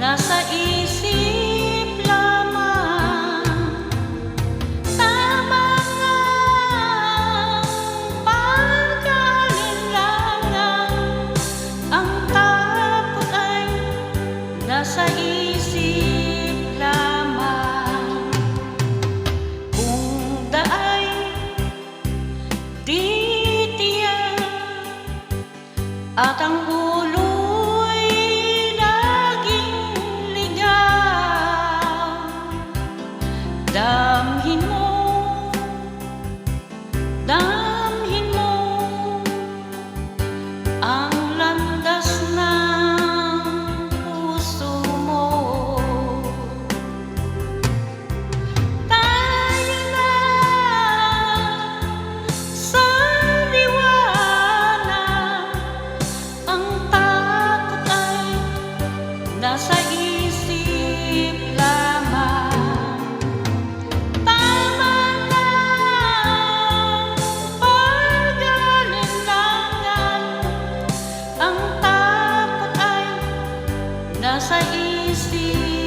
nasa isip lamang. Tama nga pag-alinlangan, ang takot ay nasa isip lamang. Kung daay titiyak at ang ulo'y laging ligaw, damhin mo, damhin mo ang landas ng puso mo. Tayo na sa liwanag, ang takot ay nasa isip lamang. Tama lang pag-alinlangan, ang takot ay nasa isip